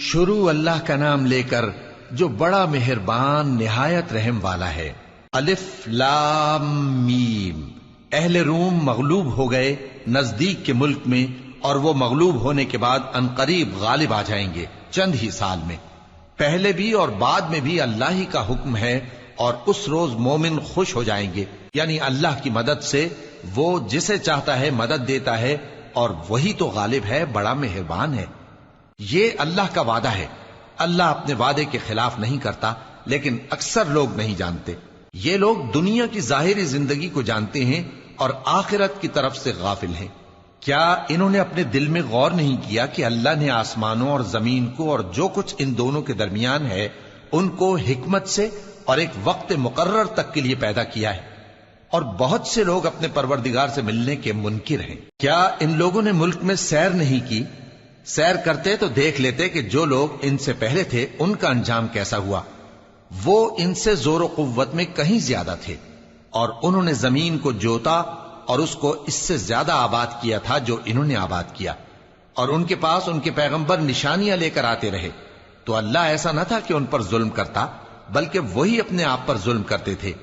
شروع اللہ کا نام لے کر جو بڑا مہربان نہایت رحم والا ہے۔ الف لام میم۔ اہل روم مغلوب ہو گئے نزدیک کے ملک میں، اور وہ مغلوب ہونے کے بعد عنقریب غالب آ جائیں گے چند ہی سال میں۔ پہلے بھی اور بعد میں بھی اللہ ہی کا حکم ہے، اور اس روز مومن خوش ہو جائیں گے، یعنی اللہ کی مدد سے وہ جسے چاہتا ہے مدد دیتا ہے، اور وہی تو غالب ہے، بڑا مہربان ہے۔ یہ اللہ کا وعدہ ہے، اللہ اپنے وعدے کے خلاف نہیں کرتا، لیکن اکثر لوگ نہیں جانتے۔ یہ لوگ دنیا کی ظاہری زندگی کو جانتے ہیں اور آخرت کی طرف سے غافل ہیں۔ کیا انہوں نے اپنے دل میں غور نہیں کیا کہ اللہ نے آسمانوں اور زمین کو اور جو کچھ ان دونوں کے درمیان ہے ان کو حکمت سے اور ایک وقت مقرر تک کے لیے پیدا کیا ہے، اور بہت سے لوگ اپنے پروردگار سے ملنے کے منکر ہیں۔ کیا ان لوگوں نے ملک میں سیر نہیں کی؟ سیر کرتے تو دیکھ لیتے کہ جو لوگ ان سے پہلے تھے ان کا انجام کیسا ہوا۔ وہ ان سے زور و قوت میں کہیں زیادہ تھے، اور انہوں نے زمین کو جوتا اور اس کو اس سے زیادہ آباد کیا تھا جو انہوں نے آباد کیا، اور ان کے پاس ان کے پیغمبر نشانیاں لے کر آتے رہے۔ تو اللہ ایسا نہ تھا کہ ان پر ظلم کرتا، بلکہ وہی اپنے آپ پر ظلم کرتے تھے۔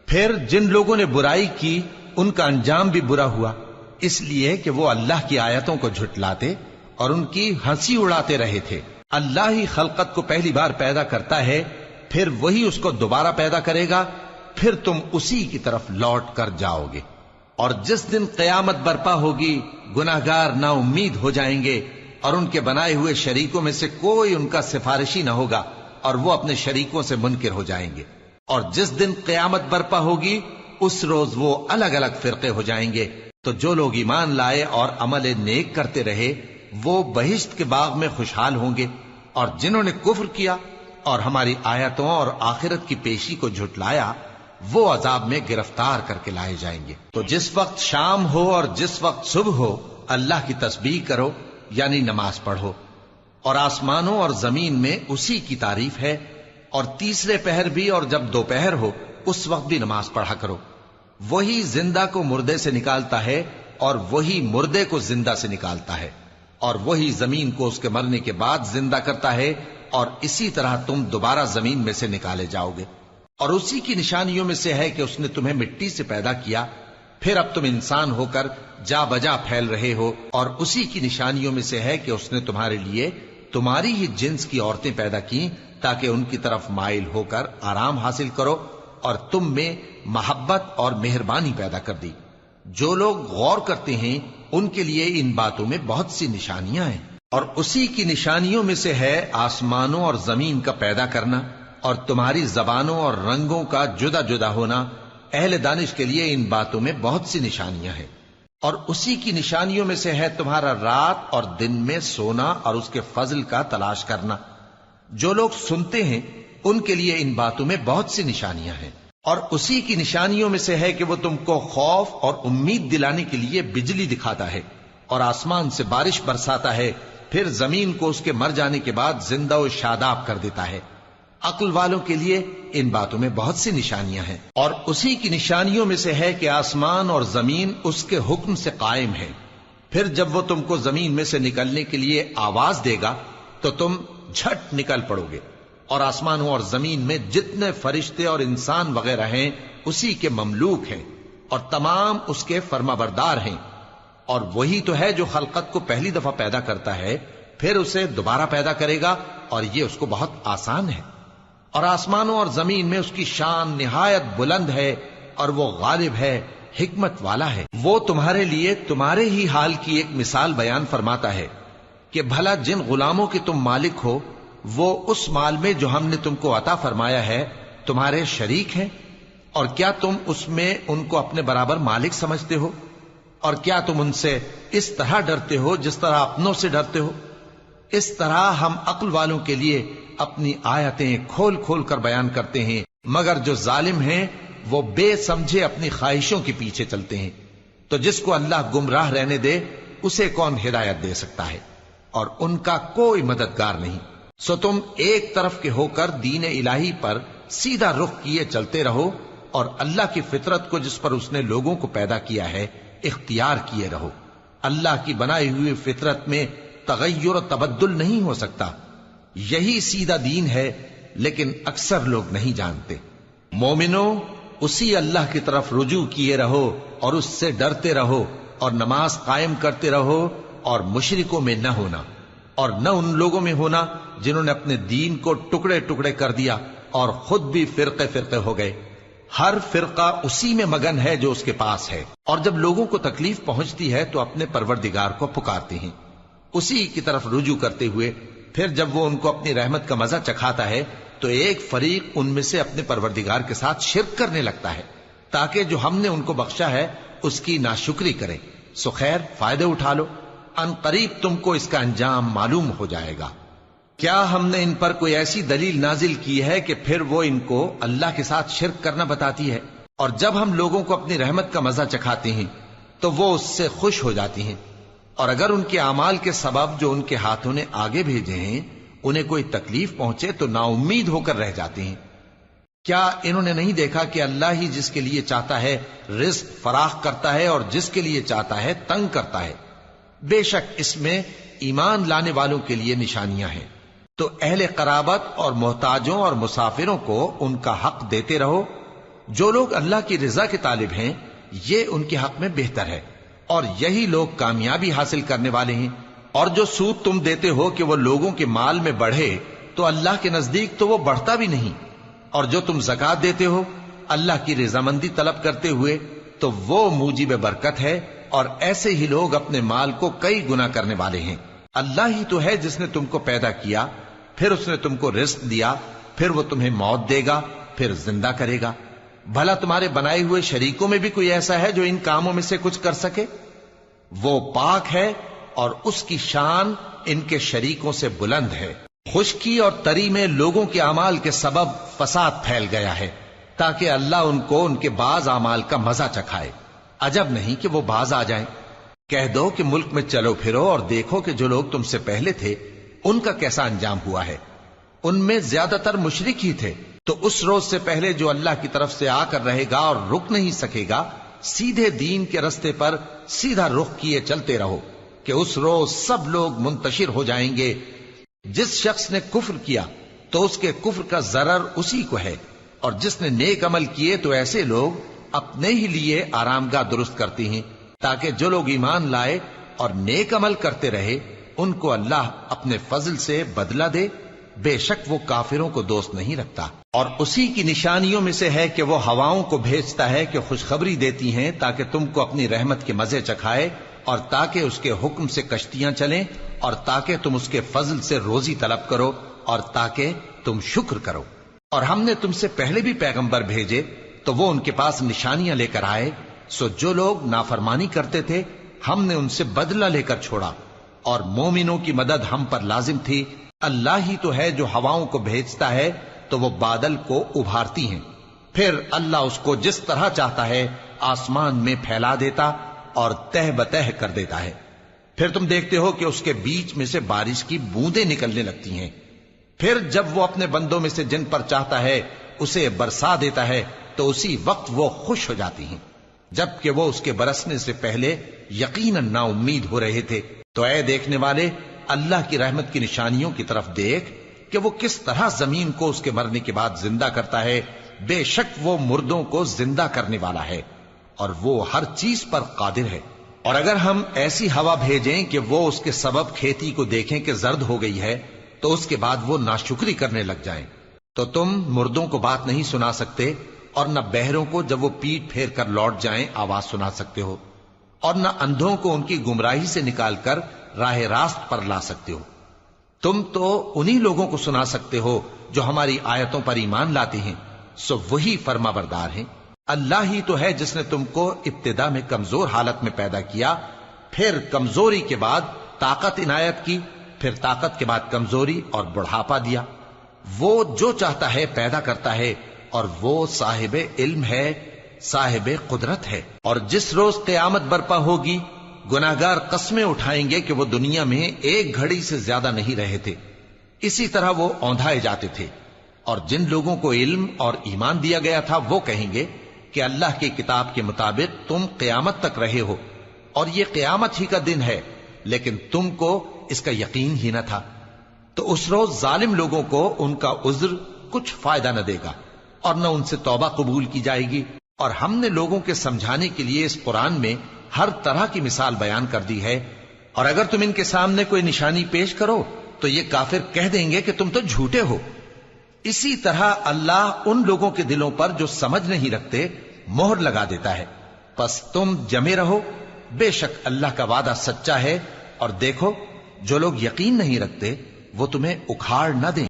پھر جن لوگوں نے برائی کی ان کا انجام بھی برا ہوا، اس لیے کہ وہ اللہ کی آیتوں کو جھٹلاتے اور ان کی ہنسی اڑاتے رہے تھے۔ اللہ ہی خلقت کو پہلی بار پیدا کرتا ہے، پھر وہی اس کو دوبارہ پیدا کرے گا، پھر تم اسی کی طرف لوٹ کر جاؤ گے۔ اور جس دن قیامت برپا ہوگی گناہگار نا امید ہو جائیں گے، اور ان کے بنائے ہوئے شریکوں میں سے کوئی ان کا سفارشی نہ ہوگا، اور وہ اپنے شریکوں سے منکر ہو جائیں گے۔ اور جس دن قیامت برپا ہوگی اس روز وہ الگ الگ فرقے ہو جائیں گے۔ تو جو لوگ ایمان لائے اور عمل نیک کرتے رہے وہ بہشت کے باغ میں خوشحال ہوں گے، اور جنہوں نے کفر کیا اور ہماری آیتوں اور آخرت کی پیشی کو جھٹلایا وہ عذاب میں گرفتار کر کے لائے جائیں گے۔ تو جس وقت شام ہو اور جس وقت صبح ہو اللہ کی تسبیح کرو، یعنی نماز پڑھو، اور آسمانوں اور زمین میں اسی کی تعریف ہے، اور تیسرے پہر بھی اور جب دوپہر ہو اس وقت بھی نماز پڑھا کرو۔ وہی زندہ کو مردے سے نکالتا ہے اور وہی مردے کو زندہ سے نکالتا ہے، اور وہی زمین کو اس کے مرنے کے بعد زندہ کرتا ہے، اور اسی طرح تم دوبارہ زمین میں سے نکالے جاؤ گے۔ اور اسی کی نشانیوں میں سے ہے کہ اس نے تمہیں مٹی سے پیدا کیا، پھر اب تم انسان ہو کر جا بجا پھیل رہے ہو، اور اسی کی نشانیوں میں سے ہے کہ اس نے تمہارے لیے تمہاری ہی جنس کی عورتیں پیدا کی تاکہ ان کی طرف مائل ہو کر آرام حاصل کرو، اور تم میں محبت اور مہربانی پیدا کر دی۔ جو لوگ غور کرتے ہیں ان کے لیے ان باتوں میں بہت سی نشانیاں ہیں۔ اور اسی کی نشانیوں میں سے ہے آسمانوں اور زمین کا پیدا کرنا، اور تمہاری زبانوں اور رنگوں کا جدا جدا ہونا۔ اہل دانش کے لیے ان باتوں میں بہت سی نشانیاں ہیں۔ اور اسی کی نشانیوں میں سے ہے تمہارا رات اور دن میں سونا اور اس کے فضل کا تلاش کرنا۔ جو لوگ سنتے ہیں ان کے لیے ان باتوں میں بہت سی نشانیاں ہیں۔ اور اسی کی نشانیوں میں سے ہے کہ وہ تم کو خوف اور امید دلانے کے لیے بجلی دکھاتا ہے، اور آسمان سے بارش برساتا ہے، پھر زمین کو اس کے مر جانے کے بعد زندہ و شاداب کر دیتا ہے۔ عقل والوں کے لیے ان باتوں میں بہت سی نشانیاں ہیں۔ اور اسی کی نشانیوں میں سے ہے کہ آسمان اور زمین اس کے حکم سے قائم ہے، پھر جب وہ تم کو زمین میں سے نکلنے کے لیے آواز دے گا تو تم جھٹ نکل پڑو گے۔ اور آسمانوں اور زمین میں جتنے فرشتے اور انسان وغیرہ ہیں اسی کے مملوک ہیں، اور تمام اس کے فرما بردار ہیں۔ اور وہی تو ہے جو خلقت کو پہلی دفعہ پیدا کرتا ہے، پھر اسے دوبارہ پیدا کرے گا، اور یہ اس کو بہت آسان ہے۔ اور آسمانوں اور زمین میں اس کی شان نہایت بلند ہے، اور وہ غالب ہے، حکمت والا ہے۔ وہ تمہارے لیے تمہارے ہی حال کی ایک مثال بیان فرماتا ہے کہ بھلا جن غلاموں کے تم مالک ہو وہ اس مال میں جو ہم نے تم کو عطا فرمایا ہے تمہارے شریک ہیں، اور کیا تم اس میں ان کو اپنے برابر مالک سمجھتے ہو؟ اور کیا تم ان سے اس طرح ڈرتے ہو جس طرح اپنوں سے ڈرتے ہو؟ اس طرح ہم عقل والوں کے لیے اپنی آیتیں کھول کھول کر بیان کرتے ہیں، مگر جو ظالم ہیں وہ بے سمجھے اپنی خواہشوں کے پیچھے چلتے ہیں۔ تو جس کو اللہ گمراہ رہنے دے اسے کون ہدایت دے سکتا ہے، اور ان کا کوئی مددگار نہیں۔ سو تم ایک طرف کے ہو کر دین الہی پر سیدھا رخ کیے چلتے رہو، اور اللہ کی فطرت کو جس پر اس نے لوگوں کو پیدا کیا ہے اختیار کیے رہو۔ اللہ کی بنائی ہوئی فطرت میں تغیر و تبدل نہیں ہو سکتا۔ یہی سیدھا دین ہے، لیکن اکثر لوگ نہیں جانتے۔ مومنو، اسی اللہ کی طرف رجوع کیے رہو اور اس سے ڈرتے رہو، اور نماز قائم کرتے رہو، اور مشرکوں میں نہ ہونا، اور نہ ان لوگوں میں ہونا جنہوں نے اپنے دین کو ٹکڑے ٹکڑے کر دیا اور خود بھی فرقے فرقے ہو گئے۔ ہر فرقہ اسی میں مگن ہے جو اس کے پاس ہے، اور جب لوگوں کو تکلیف پہنچتی ہے تو اپنے پروردگار کو پکارتے ہیں، اسی کی طرف رجوع کرتے ہوئے۔ پھر جب وہ ان کو اپنی رحمت کا مزہ چکھاتا ہے تو ایک فریق ان میں سے اپنے پروردگار کے ساتھ شرک کرنے لگتا ہے، تاکہ جو ہم نے ان کو بخشا ہے اس کی ناشکری کریں۔ سو خیر، فائدے اٹھا لو، ان قریب تم کو اس کا انجام معلوم ہو جائے گا۔ کیا ہم نے ان پر کوئی ایسی دلیل نازل کی ہے کہ پھر وہ ان کو اللہ کے ساتھ شرک کرنا بتاتی ہے؟ اور جب ہم لوگوں کو اپنی رحمت کا مزہ چکھاتے ہیں تو وہ اس سے خوش ہو جاتی ہیں، اور اگر ان کے اعمال کے سبب جو ان کے ہاتھوں نے آگے بھیجے ہیں انہیں کوئی تکلیف پہنچے تو نا امید ہو کر رہ جاتے ہیں۔ کیا انہوں نے نہیں دیکھا کہ اللہ ہی جس کے لیے چاہتا ہے رزق فراخ کرتا ہے اور جس کے لیے چاہتا ہے تنگ کرتا ہے؟ بے شک اس میں ایمان لانے والوں کے لیے نشانیاں ہیں۔ تو اہل قرابت اور محتاجوں اور مسافروں کو ان کا حق دیتے رہو۔ جو لوگ اللہ کی رضا کے طالب ہیں یہ ان کے حق میں بہتر ہے، اور یہی لوگ کامیابی حاصل کرنے والے ہیں۔ اور جو سود تم دیتے ہو کہ وہ لوگوں کے مال میں بڑھے تو اللہ کے نزدیک تو وہ بڑھتا بھی نہیں، اور جو تم زکوٰۃ دیتے ہو اللہ کی رضامندی طلب کرتے ہوئے تو وہ موجب برکت ہے، اور ایسے ہی لوگ اپنے مال کو کئی گنا کرنے والے ہیں۔ اللہ ہی تو ہے جس نے تم کو پیدا کیا، پھر اس نے تم کو رزق دیا، پھر وہ تمہیں موت دے گا، پھر زندہ کرے گا۔ بھلا تمہارے بنائے ہوئے شریکوں میں بھی کوئی ایسا ہے جو ان کاموں میں سے کچھ کر سکے؟ وہ پاک ہے اور اس کی شان ان کے شریکوں سے بلند ہے۔ خشکی اور تری میں لوگوں کے اعمال کے سبب فساد پھیل گیا ہے، تاکہ اللہ ان کو ان کے بعض اعمال کا مزہ چکھائے۔ عجب نہیں کہ وہ باز آ جائیں۔ کہہ دو کہ ملک میں چلو پھرو اور دیکھو کہ جو لوگ تم سے پہلے تھے ان کا کیسا انجام ہوا ہے۔ ان میں زیادہ تر مشرک ہی تھے۔ تو اس روز سے پہلے جو اللہ کی طرف سے آ کر رہے گا اور رک نہیں سکے گا، سیدھے دین کے رستے پر سیدھا رخ کیے چلتے رہو، کہ اس روز سب لوگ منتشر ہو جائیں گے۔ جس شخص نے کفر کیا تو اس کے کفر کا ضرر اسی کو ہے، اور جس نے نیک عمل کیے تو ایسے لوگ اپنے ہی لیے آرامگاہ درست کرتے ہیں، تاکہ جو لوگ ایمان لائے اور نیک عمل کرتے رہے ان کو اللہ اپنے فضل سے بدلہ دے۔ بے شک وہ کافروں کو دوست نہیں رکھتا۔ اور اسی کی نشانیوں میں سے ہے کہ وہ ہواؤں کو بھیجتا ہے کہ خوشخبری دیتی ہیں تاکہ تم کو اپنی رحمت کے مزے چکھائے، اور تاکہ اس کے حکم سے کشتیاں چلیں، اور تاکہ تم اس کے فضل سے روزی طلب کرو، اور تاکہ تم شکر کرو۔ اور ہم نے تم سے پہلے بھی پیغمبر بھیجے تو وہ ان کے پاس نشانیاں لے کر آئے، سو جو لوگ نافرمانی کرتے تھے ہم نے ان سے بدلہ لے کر چھوڑا، اور مومنوں کی مدد ہم پر لازم تھی۔ اللہ ہی تو ہے جو ہواؤں کو بھیجتا ہے تو وہ بادل کو ابھارتی ہیں، پھر اللہ اس کو جس طرح چاہتا ہے آسمان میں پھیلا دیتا اور تہ بتہ کر دیتا ہے۔ پھر تم دیکھتے ہو کہ اس کے بیچ میں سے بارش کی بوندیں نکلنے لگتی ہیں، پھر جب وہ اپنے بندوں میں سے جن پر چاہتا ہے اسے برسا دیتا ہے تو اسی وقت وہ خوش ہو جاتی ہیں، جبکہ وہ اس کے برسنے سے پہلے یقیناً نا امید ہو رہے تھے۔ تو اے دیکھنے والے، اللہ کی رحمت کی نشانیوں کی طرف دیکھ کہ وہ کس طرح زمین کو اس کے مرنے کے بعد زندہ کرتا ہے۔ بے شک وہ مردوں کو زندہ کرنے والا ہے اور وہ ہر چیز پر قادر ہے۔ اور اگر ہم ایسی ہوا بھیجیں کہ وہ اس کے سبب کھیتی کو دیکھیں کہ زرد ہو گئی ہے تو اس کے بعد وہ ناشکری کرنے لگ جائیں، تو تم مردوں کو بات نہیں سنا سکتے، اور نہ بہروں کو جب وہ پیٹ پھیر کر لوٹ جائیں آواز سنا سکتے ہو، اور نہ اندھوں کو ان کی گمراہی سے نکال کر راہ راست پر لا سکتے ہو۔ تم تو انہی لوگوں کو سنا سکتے ہو جو ہماری آیتوں پر ایمان لاتے ہیں، سو وہی فرما بردار ہیں۔ اللہ ہی تو ہے جس نے تم کو ابتدا میں کمزور حالت میں پیدا کیا، پھر کمزوری کے بعد طاقت عنایت کی، پھر طاقت کے بعد کمزوری اور بڑھاپا دیا۔ وہ جو چاہتا ہے پیدا کرتا ہے، اور وہ صاحب علم ہے، صاحب قدرت ہے۔ اور جس روز قیامت برپا ہوگی گناہگار قسمیں اٹھائیں گے کہ وہ دنیا میں ایک گھڑی سے زیادہ نہیں رہے تھے، اسی طرح وہ اوندھائے جاتے تھے۔ اور جن لوگوں کو علم اور ایمان دیا گیا تھا وہ کہیں گے کہ اللہ کی کتاب کے مطابق تم قیامت تک رہے ہو، اور یہ قیامت ہی کا دن ہے، لیکن تم کو اس کا یقین ہی نہ تھا۔ تو اس روز ظالم لوگوں کو ان کا عذر کچھ فائدہ نہ دے گا اور نہ ان سے توبہ قبول کی جائے گی. اور ہم نے لوگوں کے سمجھانے کے لیے اس قرآن میں ہر طرح کی مثال بیان کر دی ہے، اور اگر تم ان کے سامنے کوئی نشانی پیش کرو تو یہ کافر کہہ دیں گے کہ تم تو جھوٹے ہو. اسی طرح اللہ ان لوگوں کے دلوں پر جو سمجھ نہیں رکھتے مہر لگا دیتا ہے. پس تم جمے رہو، بے شک اللہ کا وعدہ سچا ہے، اور دیکھو جو لوگ یقین نہیں رکھتے وہ تمہیں اکھاڑ نہ دیں.